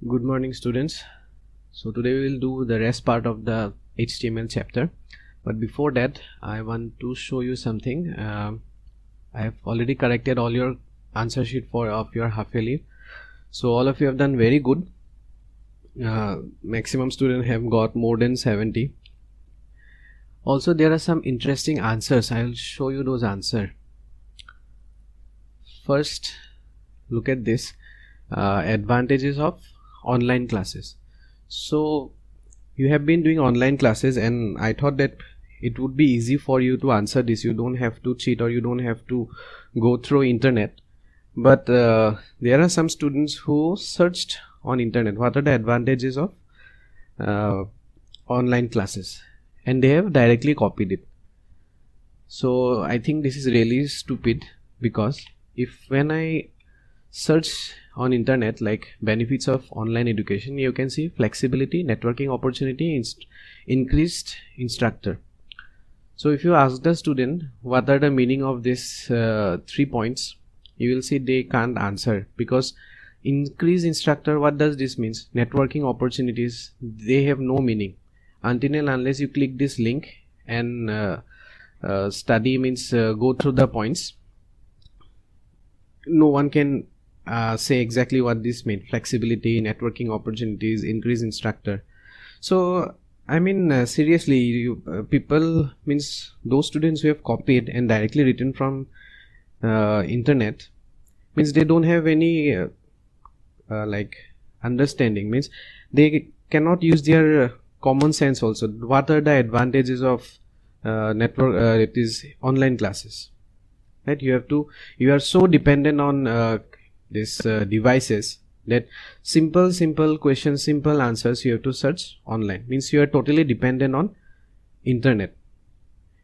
Good morning, students. So today we will do the rest part of the HTML chapter, but before that I want to show you something. I have already corrected all your answer sheet of your half yearly, so all of you have done very good. Maximum students have got more than 70. Also there are some interesting answers. I will show you those answers. First, look at this. Advantages of online classes. So you have been doing online classes, and I thought that it would be easy for you to answer this. You don't have to cheat or you don't have to go through internet. But there are some students who searched on internet what are the advantages of online classes, and they have directly copied it. So I think this is really stupid, because if when I search on internet like benefits of online education, you can see flexibility, networking opportunity, increased instructor. So if you ask the student what are the meaning of this 3 points, you will see they can't answer, because increased instructor, what does this means? Networking opportunities, they have no meaning until and unless you click this link and study, means go through the points. No one can say exactly what this means: flexibility, networking opportunities, increased instructor. So I mean, seriously, people, means those students who have copied and directly written from internet, means they don't have any like understanding, means they cannot use their common sense also. What are the advantages of network it is online classes, right? You are so dependent on these devices that simple questions, simple answers you have to search online, means you are totally dependent on internet.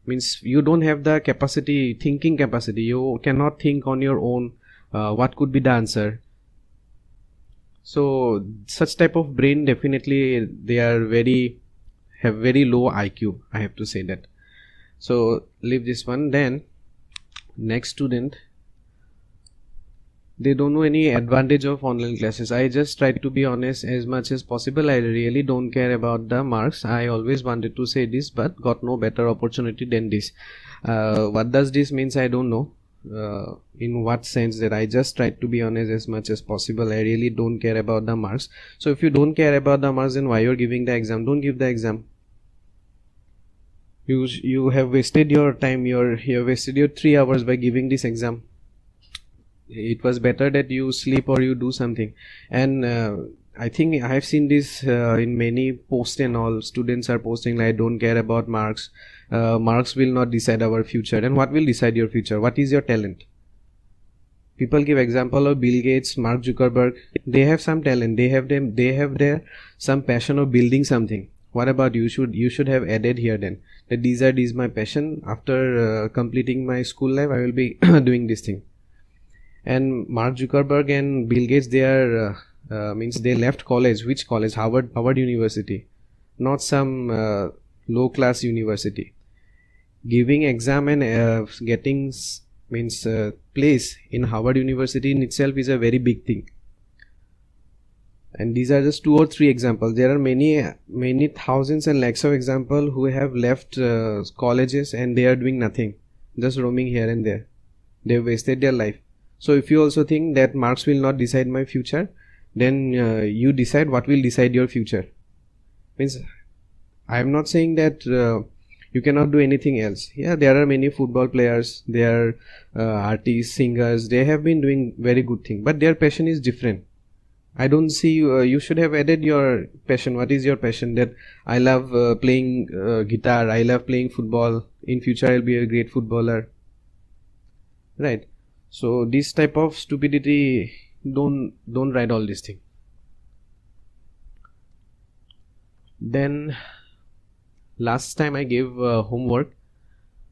Means you don't have the capacity, thinking capacity. You cannot think on your own what could be the answer. So such type of brain, definitely they are have very low IQ, I have to say that. So leave this one. Then next student, they don't know any advantage of online classes. I just try to be honest as much as possible. I really don't care about the marks. I always wanted to say this, but got no better opportunity than this. What does this means? I don't know. In what sense, that I just try to be honest as much as possible. I really don't care about the marks. So if you don't care about the marks, then why you're giving the exam? Don't give the exam. You have wasted your time. You have wasted your 3 hours by giving this exam. It was better that you sleep or you do something. And I think I have seen this in many posts, and all students are posting like, don't care about marks. Marks will not decide our future. And what will decide your future? What is your talent? People give example of Bill Gates, Mark Zuckerberg. They have some talent. They have their some passion of building something. What about you? You should have added here then that these are my passion. After completing my school life, I will be doing this thing. And Mark Zuckerberg and Bill Gates, they are means they left college. Which college? Harvard University, not some low class university. Giving exam and getting means place in Harvard University in itself is a very big thing. And these are just 2 or 3 examples. There are many thousands and lakhs of examples who have left colleges and they are doing nothing, just roaming here and there. They wasted their life. So if you also think that marks will not decide my future, then you decide what will decide your future. Means I am not saying that you cannot do anything else. Yeah, there are many football players, there are artists, singers. They have been doing very good thing, but their passion is different. I don't see you should have added your passion. What is your passion? That I love playing guitar, I love playing football. In future I'll be a great footballer, right? So this type of stupidity, don't write all this thing. Then last time I gave homework.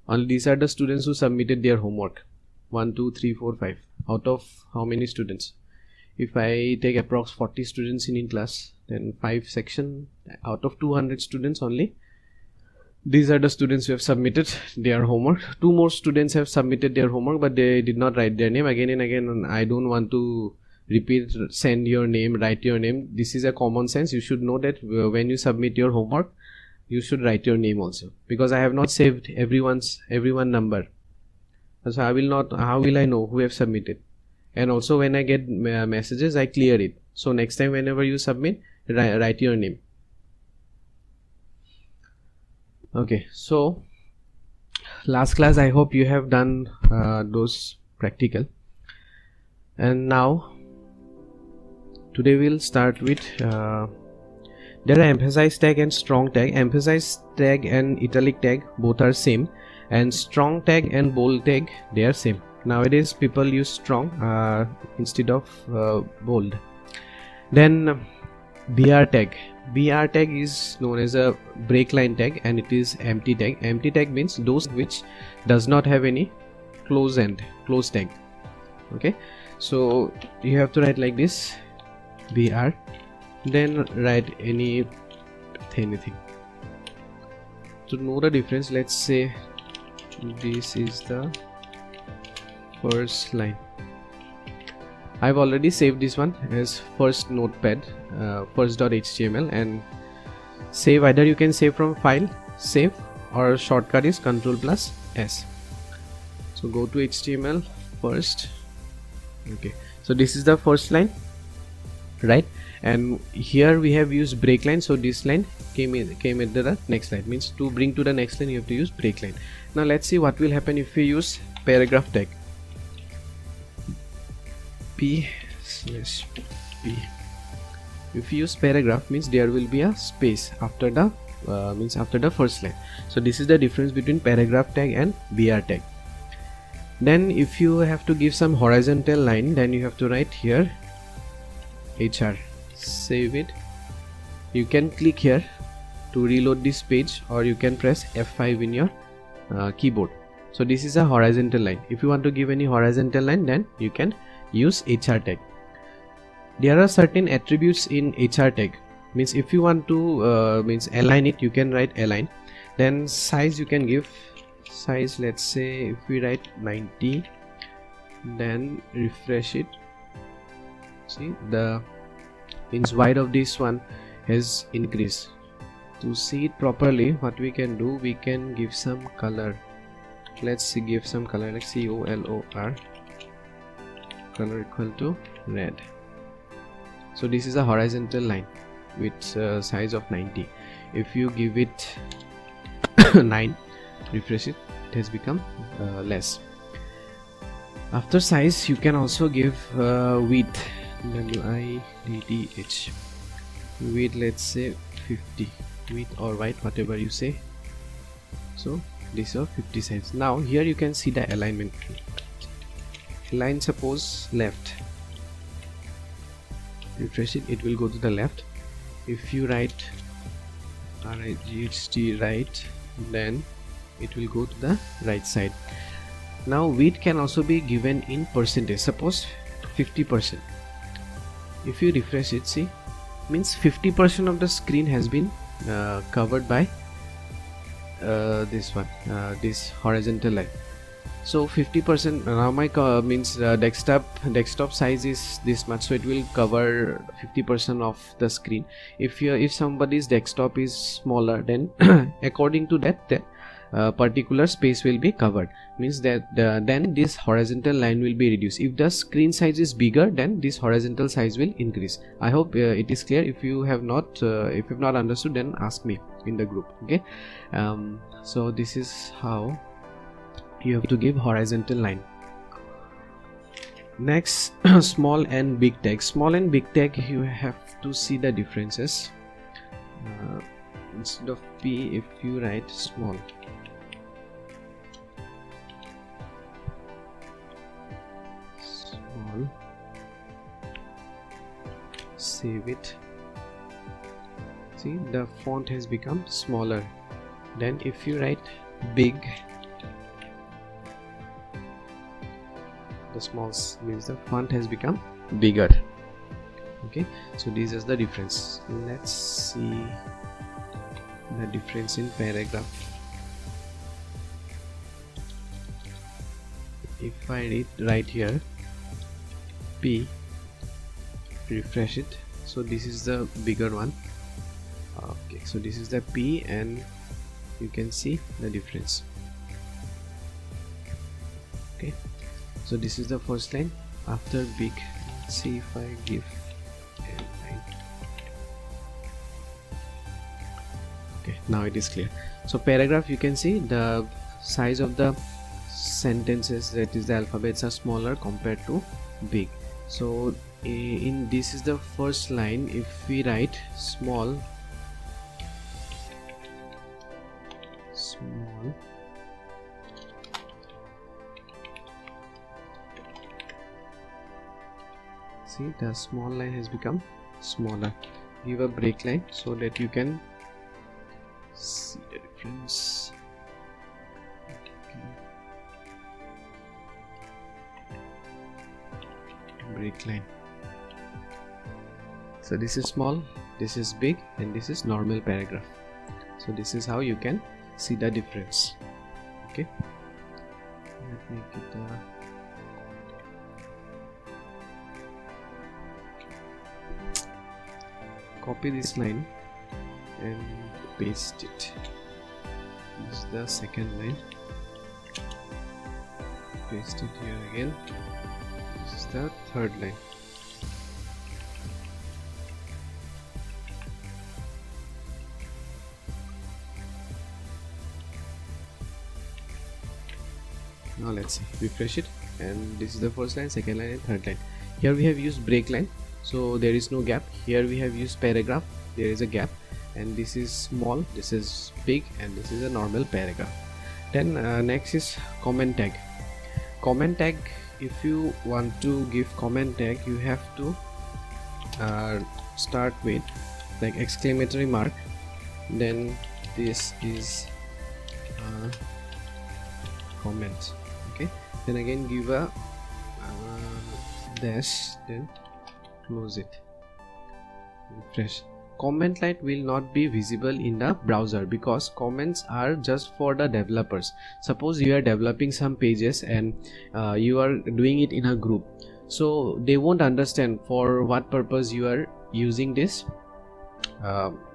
Only these are the students who submitted their homework. 1 2 3 4 5 out of how many students? If I take approx 40 students in class, then 5 section out of 200 students only. These are the students who have submitted their homework. 2 more students have submitted their homework, but they did not write their name. Again and again, I don't want to repeat, send your name, write your name. This is a common sense. You should know that when you submit your homework, you should write your name also, because I have not saved everyone number. So how will I know who have submitted? And also when I get messages, I clear it. So next time whenever you submit, write your name. Okay, so last class I hope you have done those practical, and now today we'll start with there are emphasize tag and strong tag. Emphasize tag and italic tag both are same, and strong tag and bold tag, they are same. Nowadays people use strong instead of bold. Then BR tag. BR tag is known as a break line tag, and it is empty tag. Empty tag means those which does not have any close tag. Okay, so you have to write like this, BR, then write anything. To know the difference, let's say this is the first line. I've already saved this one as first notepad, first.html, and save. Either you can save from file, save, or shortcut is Ctrl+S. So go to HTML first. Okay, so this is the first line, right? And here we have used break line, so this line came at the next line. Means to bring to the next line you have to use break line. Now let's see what will happen if we use paragraph tag. P/P. If you use paragraph, means there will be a space after the after the first line. So this is the difference between paragraph tag and BR tag. Then if you have to give some horizontal line, then you have to write here HR. Save it. You can click here to reload this page, or you can press F5 in your keyboard. So this is a horizontal line. If you want to give any horizontal line, then you can use HR tag. There are certain attributes in HR tag. Means if you want to align it, you can write align. Then size, you can give size. Let's say if we write 90, then refresh it. See, the width of this one has increased. To see it properly, what we can do, we can give some color. Let's give some color like COLOR, color equal to red. So this is a horizontal line with size of 90. If you give it 9, refresh it, it has become less. After size, you can also give width, width, width, let's say 50, width or height, whatever you say. So this is 50 size. Now here you can see the alignment. Align, suppose left, refresh it, it will go to the left. If you write RIGHT right, then it will go to the right side. Now width can also be given in percentage. Suppose 50%. If you refresh it, see, means 50% of the screen has been covered by this one, this horizontal line. So 50%. Now my desktop size is this much, so it will cover 50% of the screen. If somebody's desktop is smaller, then according to that, the particular space will be covered. Means that then this horizontal line will be reduced. If the screen size is bigger, then this horizontal size will increase. I hope it is clear. If you have not understood, then ask me in the group. Okay, so this is how you have to give horizontal line. Next, small and big tag. Small and big tag, you have to see the differences. Instead of P, if you write small, save it. See, the font has become smaller. Then if you write big, the small means the font has become bigger. Okay, so this is the difference. Let's see the difference in paragraph. If I write here P, refresh it. So this is the bigger one. Okay, so this is the P, and you can see the difference. Okay, so this is the first line after big. Let's see if I give a line. Okay, now it is clear. So paragraph, you can see the size of the sentences, that is the alphabets, are smaller compared to big. So in this is the first line. If we write small, see the small line has become smaller. Give a break line so that you can see the difference. Break line. So this is small, this is big, and this is normal paragraph. So this is how you can see the difference. Okay, let me get copy this line and paste it. This is the second line. Paste it here again. This is the third line. Now let's see, refresh it, and this is the first line, second line, and third line. Here we have used break line, so there is no gap. Here we have used paragraph, there is a gap, and this is small, this is big, and this is a normal paragraph. Then next is comment tag. Comment tag, if you want to give comment tag, you have to start with like exclamatory mark, then this is comment. Okay, then again give a dash, then close it, refresh. Comment line will not be visible in the browser because comments are just for the developers. Suppose you are developing some pages and you are doing it in a group, so they won't understand for what purpose you are using this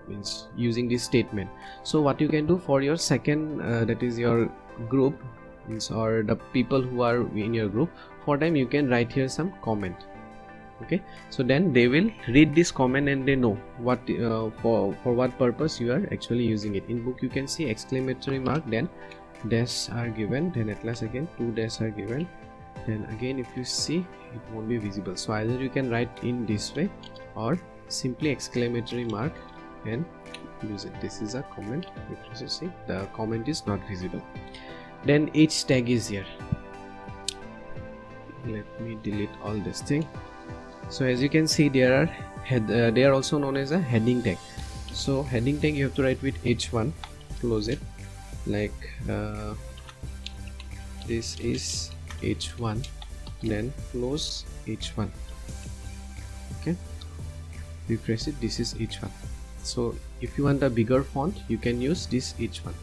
means using this statement. So what you can do for your second that is your group means, or the people who are in your group, for them you can write here some comment. Okay, so then they will read this comment and they know what for what purpose you are actually using it. In book you can see exclamatory mark, then dash are given, then at last again two dash are given, then again if you see it won't be visible. So either you can write in this way or simply exclamatory mark and use it. This is a comment. If you see, the comment is not visible. Then H tag is here. Let me delete all this thing. So as you can see, there are they are also known as a heading tag. So heading tag you have to write with H1, close it, like this is H1, then close H1. Okay, refresh it, this is H1. So if you want a bigger font, you can use this H1.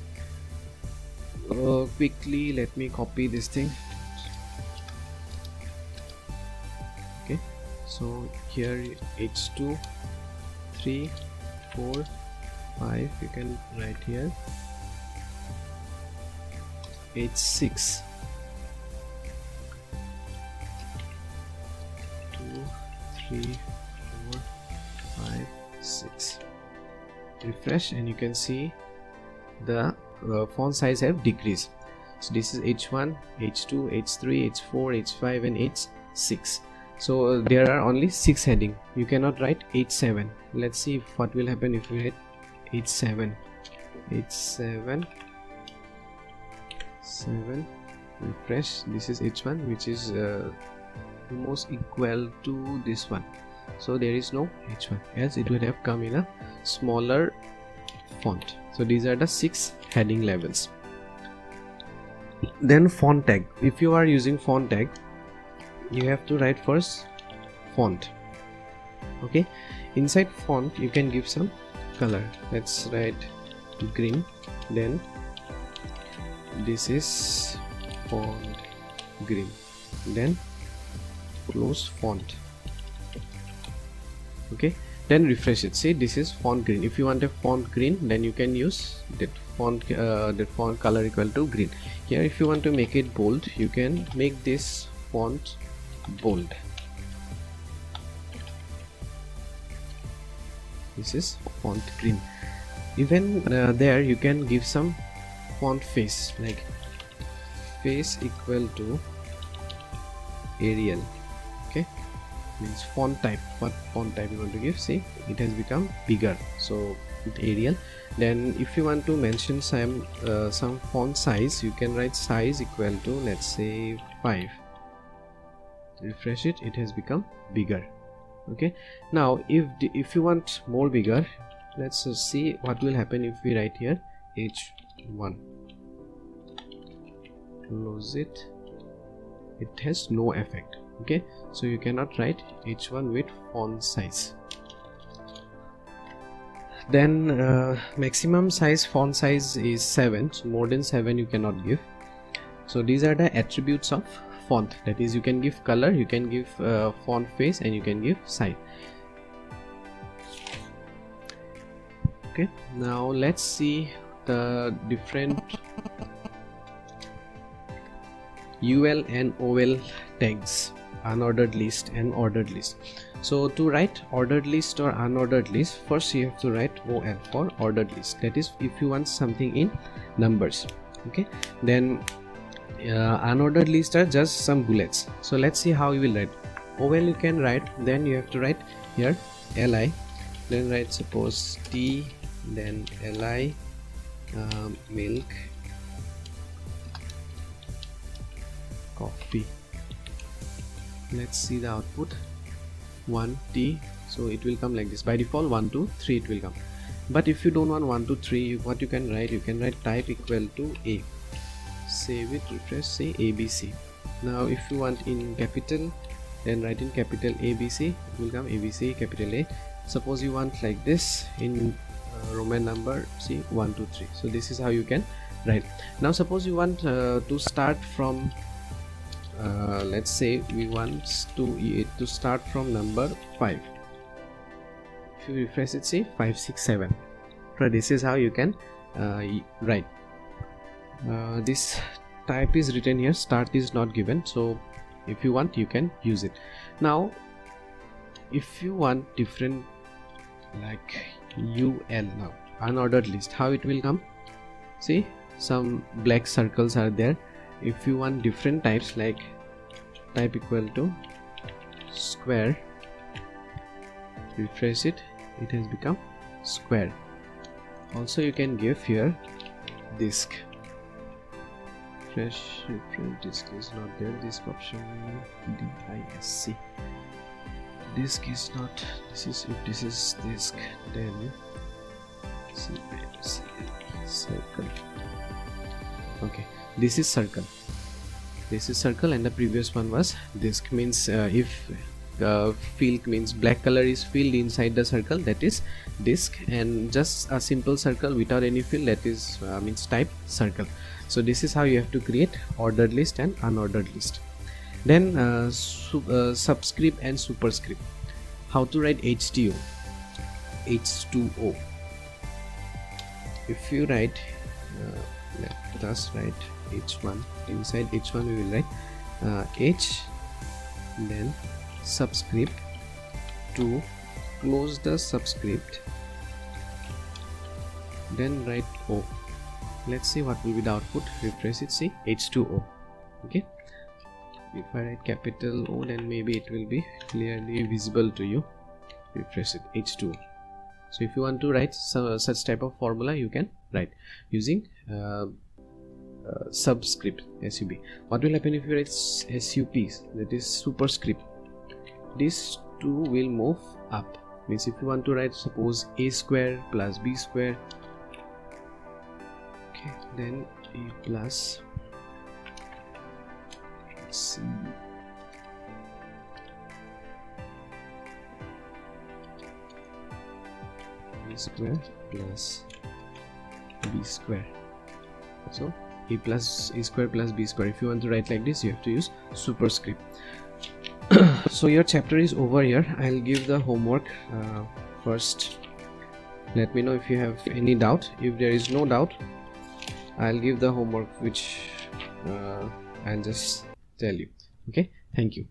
Quickly let me copy this thing. Okay, so here H2, 3, 4, 5, you can write here. H6, 2, 3, 4, 5, 6. Refresh and you can see the font size have decreased. So this is H1, H2, H3, H4, H5 and H6. So there are only 6 heading. You cannot write H7. Let's see what will happen if we hit H7. H7, 7, refresh. This is H1, which is almost equal to this one. So there is no H1, else it would have come in a smaller font. So these are the 6 heading levels. Then font tag. If you are using font tag, you have to write first font. Okay, inside font you can give some color. Let's write green, then this is font green, then close font. Okay, then refresh it. See, this is font green. If you want a font green, then you can use that font color equal to green. Here if you want to make it bold, you can make this font bold. This is font green. Even there you can give some font face, like face equal to Arial. Okay, means font type. What font type you want to give? See, it has become bigger, so with Arial. Then if you want to mention some font size, you can write size equal to, let's say, 5. Refresh it, it has become bigger. Okay, now if you want more bigger, let's see what will happen if we write here H1. Close it. It has no effect. Okay, so you cannot write H1 with font size. Then maximum size font size is 7, so more than 7 you cannot give. So these are the attributes of font, that is, you can give color, you can give font face, and you can give size. Okay, now let's see the different UL and OL tags, unordered list and ordered list. So to write ordered list or unordered list, first you have to write OL for ordered list, that is if you want something in numbers. Okay, then unordered list are just some bullets. So let's see how you will write. OL you can write, then you have to write here li, then write suppose T, then li milk coffee. Let's see the output. 1 T, so it will come like this. By default 1 2 3 it will come, but if you don't want 1 2 3, what you can write, you can write type equal to A. Save it, refresh, say ABC. Now if you want in capital, then write in capital ABC, it will come ABC capital A. Suppose you want like this in Roman number, see 1 2 3. So this is how you can write. Now suppose you want to start from let's say we want to start from number 5. If you refresh it, see 5 6 7. So this is how you can write. This type is written here, start is not given, so if you want you can use it. Now if you want different like UL, now unordered list, how it will come? See, some black circles are there. If you want different types, like type equal to square, refresh it, it has become square. Also you can give here disk. Refresh, disk is not there, disk option, DISC, disk is not, this is, if this is disk, then circle. Okay, this is circle, this is circle, and the previous one was disk. Means if field means black color is filled inside the circle, that is disk, and just a simple circle without any fill, that is means type circle. So this is how you have to create ordered list and unordered list. Then subscript and superscript. How to write H2O? H2O. If you write let us write H1, inside H1 we will write H, then subscript, to close the subscript, then write O. Let's see what will be the output. Refresh it, see H2O. Okay, if I write capital O, then maybe it will be clearly visible to you. Refresh it, H2O. So if you want to write such type of formula, you can write using subscript, SUB. What will happen if you write SUP, that is superscript? These two will move up. Means if you want to write suppose A square plus B square, okay, then A plus C square plus B square. So A square plus B square. If you want to write like this, you have to use superscript. So your chapter is over here. I'll give the homework first. Let me know if you have any doubt. If there is no doubt, I'll give the homework, which I'll just tell you. Okay, thank you.